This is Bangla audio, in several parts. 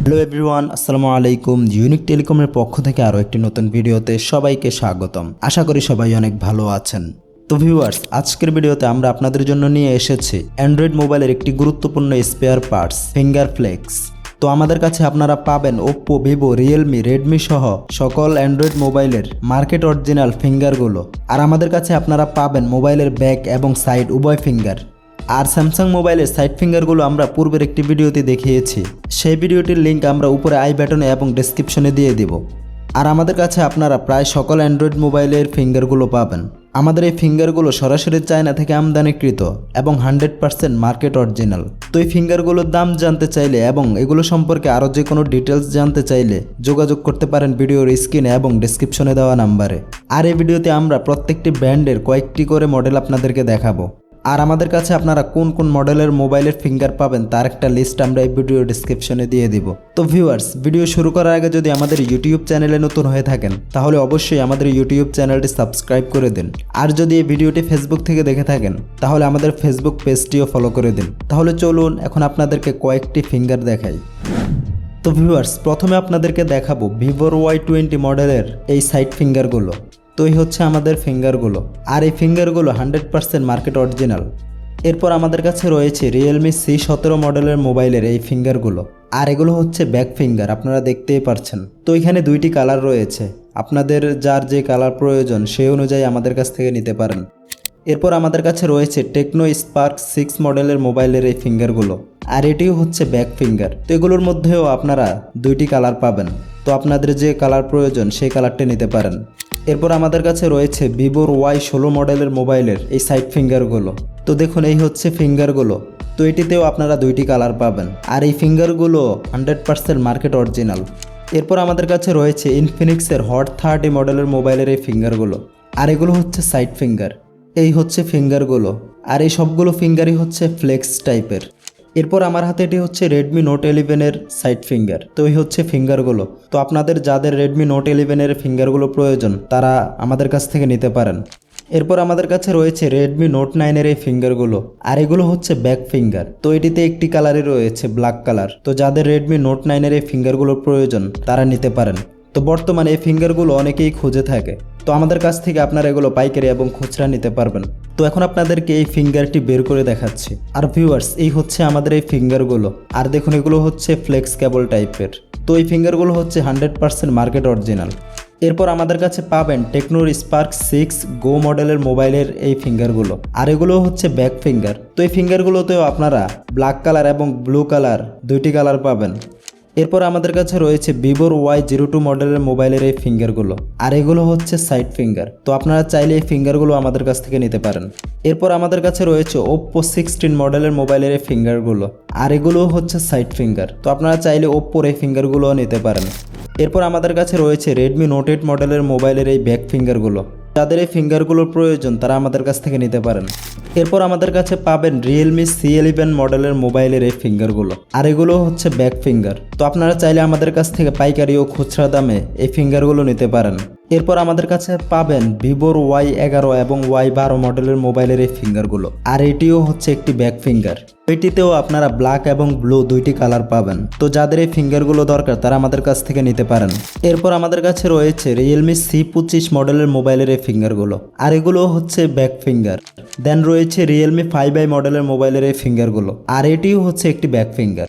হ্যালো এভরিওয়ান, আসসালামু আলাইকুম। ইউনিক টেলিকমের পক্ষ থেকে আরও একটি নতুন ভিডিওতে সবাইকে স্বাগতম। আশা করি সবাই অনেক ভালো আছেন। তো ভিউয়ার্স, আজকের ভিডিওতে আমরা আপনাদের জন্য নিয়ে এসেছি অ্যান্ড্রয়েড মোবাইলের একটি গুরুত্বপূর্ণ স্পেয়ার পার্টস, ফিঙ্গার ফ্লেক্স। তো আমাদের কাছে আপনারা পাবেন ওপ্পো, ভিভো, রিয়েলমি, রেডমি সহ সকল অ্যান্ড্রয়েড মোবাইলের মার্কেট অরিজিনাল ফিঙ্গারগুলো। আর আমাদের কাছে আপনারা পাবেন মোবাইলের ব্যাক এবং সাইড উভয় ফিঙ্গার। আর স্যামসাং মোবাইলের সাইড ফিঙ্গারগুলো আমরা পূর্বের একটি ভিডিওতে দেখিয়েছি, সেই ভিডিওটির লিঙ্ক আমরা উপরে আই বাটনে এবং ডেসক্রিপশনে দিয়ে দেব। আর আমাদের কাছে আপনারা প্রায় সকল অ্যান্ড্রয়েড মোবাইলের ফিঙ্গারগুলো পাবেন। আমাদের এই ফিঙ্গারগুলো সরাসরি চায়না থেকে আমদানিকৃত এবং 100% মার্কেট অরিজিনাল। তো এই ফিঙ্গারগুলোর দাম জানতে চাইলে এবং এগুলো সম্পর্কে আরও যে কোনো ডিটেলস জানতে চাইলে যোগাযোগ করতে পারেন ভিডিওর স্ক্রিনে এবং ডেসক্রিপশনে দেওয়া নাম্বারে। আর এই ভিডিওতে আমরা প্রত্যেকটি ব্র্যান্ডের কয়েকটি করে মডেল আপনাদেরকে দেখাবো। আর আমাদের কাছে আপনারা কোন কোন মডেলের মোবাইলের ফিঙ্গার পাবেন তার একটা লিস্ট আমরা এই ভিডিও ডেসক্রিপশনে দিয়ে দিব। তো ভিউয়ার্স, ভিডিও শুরু করার আগে যদি আমাদের ইউটিউব চ্যানেলে নতুন হয়ে থাকেন তাহলে অবশ্যই আমাদের ইউটিউব চ্যানেলটি সাবস্ক্রাইব করে দিন। আর যদি এই ভিডিওটি ফেসবুক থেকে দেখে থাকেন তাহলে আমাদের ফেসবুক পেজটিও ফলো করে দিন। তাহলে চলুন এখন আপনাদেরকে কয়েকটি ফিঙ্গার দেখাই। তো ভিউয়ার্স, প্রথমে আপনাদেরকে দেখাবো ভিভোর Y20 মডেলের এই সাইড ফিঙ্গারগুলো। তো এই হচ্ছে আমাদের ফিঙ্গারগুলো। আর এই ফিঙ্গারগুলো 100% মার্কেট অরিজিনাল। এরপর আমাদের কাছে রয়েছে রিয়েলমি C17 মডেলের মোবাইলের এই ফিঙ্গারগুলো। আর এগুলো হচ্ছে ব্যাক ফিঙ্গার, আপনারা দেখতেই পারছেন। তো এখানে দুইটি কালার রয়েছে, আপনাদের যার যে কালার প্রয়োজন সেই অনুযায়ী আমাদের কাছ থেকে নিতে পারেন। এরপর আমাদের কাছে রয়েছে টেকনো স্পার্ক 6 মডেলের মোবাইলের এই ফিঙ্গারগুলো। আর এটিও হচ্ছে ব্যাক ফিঙ্গার। তো এগুলোর মধ্যেও আপনারা দুইটি কালার পাবেন, তো আপনাদের যে কালার প্রয়োজন সেই কালারটি নিতে পারেন। এরপর আমাদের কাছে রয়েছে ভিভোর Y16 মডেলের মোবাইলের এই সাইড ফিঙ্গারগুলো। তো দেখুন, এই হচ্ছে ফিঙ্গারগুলো। তো এটিতেও আপনারা দুইটি কালার পাবেন। আর এই ফিঙ্গারগুলো 100% মার্কেট অরিজিনাল। এরপর আমাদের কাছে রয়েছে ইনফিনিক্সের হট 30 মডেলের মোবাইলের এই ফিঙ্গারগুলো। আর এগুলো হচ্ছে সাইড ফিঙ্গার। এই হচ্ছে ফিঙ্গারগুলো। আর এই সবগুলো ফিঙ্গারই হচ্ছে ফ্লেক্স টাইপের। এরপর আমার হাতে এটি হচ্ছে রেডমি নোট 11-এর সাইড ফিঙ্গার। তো এই হচ্ছে ফিঙ্গারগুলো। তো আপনাদের যাদের রেডমি নোট 11-এর ফিঙ্গারগুলো প্রয়োজন তারা আমাদের কাছ থেকে নিতে পারেন। এরপর আমাদের কাছে রয়েছে রেডমি নোট 9-এর এই ফিঙ্গারগুলো। আর এগুলো হচ্ছে ব্যাক ফিঙ্গার। তো এটিতে একটি কালারই রয়েছে, ব্ল্যাক কালার। তো যাদের রেডমি নোট 9-এর এই ফিঙ্গারগুলো প্রয়োজন তারা নিতে পারেন। তো বর্তমানে এই ফিঙ্গারগুলো অনেকেই খুঁজে থাকে, তো আমাদের কাছ থেকে আপনারা এগুলো পাইকারি এবং খুচরা নিতে পারবেন। তো এখন আপনাদেরকে এই ফিঙ্গারটি বের করে দেখাচ্ছি। আর ভিউয়ার্স, এই হচ্ছে আমাদের এই ফিঙ্গারগুলো। আর দেখুন, এগুলো হচ্ছে ফ্লেক্স কেবল টাইপের। তো এই ফিঙ্গারগুলো হচ্ছে 100% মার্কেট অরিজিনাল। এরপর আমাদের কাছে পাবেন টেকনোর স্পার্ক 6 গো মডেলের মোবাইলের এই ফিঙ্গারগুলো। আর এগুলো হচ্ছে ব্যাক ফিঙ্গার। তো এই ফিঙ্গারগুলোতেও আপনারা ব্ল্যাক কালার এবং ব্লু কালার দুইটি কালার পাবেন। এরপর আমাদের কাছে রয়েছে ভিভোর Y02 মডেলের মোবাইলের এই ফিঙ্গারগুলো। আর এগুলো হচ্ছে সাইড ফিঙ্গার। তো আপনারা চাইলে এই ফিঙ্গারগুলো আমাদের কাছ থেকে নিতে পারেন। এরপর আমাদের কাছে রয়েছে ওপ্পো 16 মডেলের মোবাইলের এই ফিঙ্গারগুলো। আর এগুলো হচ্ছে সাইড ফিঙ্গার। তো আপনারা চাইলে ওপ্পোর এই ফিঙ্গারগুলোও নিতে পারেন। এরপর আমাদের কাছে রয়েছে রেডমি নোট 8 মডেলের মোবাইলের এই ব্যাক ফিঙ্গারগুলো। যাদের এই ফিঙ্গারগুলোর প্রয়োজন তারা আমাদের কাছ থেকে নিতে পারেন। এরপর আমাদের কাছে পাবেন রিয়েলমি C11 মডেলের মোবাইলের এই ফিঙ্গারগুলো। আর এগুলো হচ্ছে ব্যাক ফিঙ্গার। তো আপনারা চাইলে আমাদের কাছ থেকে পাইকারি ও খুচরা দামে এই ফিঙ্গারগুলো নিতে পারেন। এরপর আমাদের কাছে পাবেন ভিভোর Y11 এবং Y12 মডেলের মোবাইলের এই ফিঙ্গারগুলো। আর এটিও হচ্ছে একটি ব্যাক ফিঙ্গার। এটিতেও আপনারা ব্ল্যাক এবং ব্লু দুইটি কালার পাবেন। তো যাদের এই ফিঙ্গারগুলো দরকার তারা আমাদের কাছ থেকে নিতে পারেন। এরপর আমাদের কাছে রয়েছে রিয়েলমি C25 মডেলের মোবাইলের এই ফিঙ্গারগুলো। আর এগুলো হচ্ছে ব্যাক ফিঙ্গার। দেন রয়েছে রিয়েলমি 5i মডেলের মোবাইলের এই ফিঙ্গারগুলো। আর এটিও হচ্ছে একটি ব্যাক ফিঙ্গার।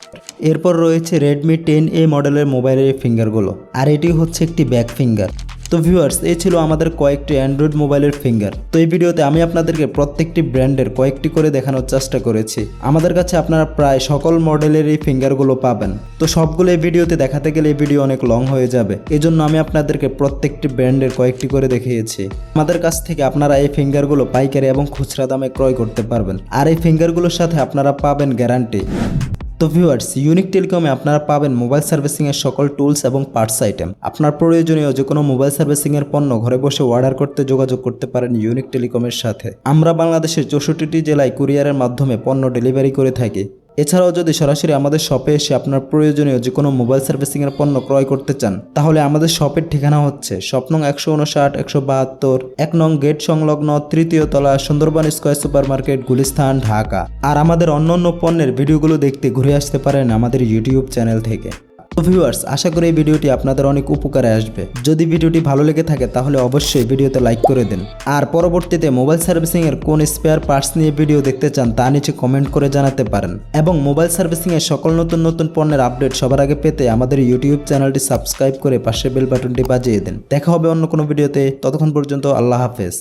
এরপর রয়েছে রেডমি 10A মডেলের মোবাইলের এই ফিঙ্গারগুলো। আর এটি হচ্ছে একটি ব্যাক ফিঙ্গার। তো ভিউয়ার্স, এই ছিল আমাদের কয়েকটি অ্যান্ড্রয়েড মোবাইলের ফিঙ্গার। তো এই ভিডিওতে আমি আপনাদেরকে প্রত্যেকটি ব্র্যান্ডের কয়েকটি করে দেখানোর চেষ্টা করেছি। আমাদের কাছে আপনারা প্রায় সকল মডেলের এই ফিঙ্গারগুলো পাবেন। তো সবগুলো এই ভিডিওতে দেখাতে গেলে এই ভিডিও অনেক লং হয়ে যাবে, এজন্য আমি আপনাদেরকে প্রত্যেকটি ব্র্যান্ডের কয়েকটি করে দেখিয়েছি। আমাদের কাছ থেকে আপনারা এই ফিঙ্গারগুলো পাইকারি এবং খুচরা দামে ক্রয় করতে পারবেন। আর এই ফিঙ্গারগুলোর সাথে আপনারা পাবেন গ্যারান্টি। তো ভিউয়ার্স, ইউনিক টেলিকমে আপনারা পাবেন মোবাইল সার্ভিসিংয়ের সকল টুলস এবং পার্টস আইটেম। আপনার প্রয়োজনীয় যে কোনো মোবাইল সার্ভিসিংয়ের পণ্য ঘরে বসে অর্ডার করতে যোগাযোগ করতে পারেন ইউনিক টেলিকমের সাথে। আমরা বাংলাদেশের 64টি জেলায় কুরিয়ারের মাধ্যমে পণ্য ডেলিভারি করে থাকি। এছাড়াও যদি সরাসরি আমাদের শপে এসে আপনার প্রয়োজনীয় যে কোনো মোবাইল সার্ভিসিংয়ের পণ্য ক্রয় করতে চান তাহলে আমাদের শপের ঠিকানা হচ্ছে শপ নং 159 172 1 নং গেট সংলগ্ন 3য় তলা, Sundarban square super market, Gulistan, Dhaka. আর আমাদের অন্যান্য পণ্যের ভিডিওগুলো দেখতে ঘুরে আসতে পারেন আমাদের ইউটিউব চ্যানেল থেকে। তো ভিউয়ার্স, আশা করি এই ভিডিওটি আপনাদের অনেক উপকারে আসবে। যদি ভিডিওটি ভালো লেগে থাকে তাহলে অবশ্যই ভিডিওতে লাইক করে দিন। আর পরবর্তীতে মোবাইল সার্ভিসিং এর কোন স্পেয়ার পার্টস নিয়ে ভিডিও দেখতে চান তা নিচে কমেন্ট করে জানাতে পারেন। এবং মোবাইল সার্ভিসিং এর সকল নতুন নতুন পণ্যের আপডেট সবার আগে পেতে আমাদের ইউটিউব চ্যানেলটি সাবস্ক্রাইব করে পাশে বেল বাটনটি বাজিয়ে দিন। দেখা হবে অন্য কোনো ভিডিওতে, ততক্ষণ পর্যন্ত আল্লাহ হাফেজ।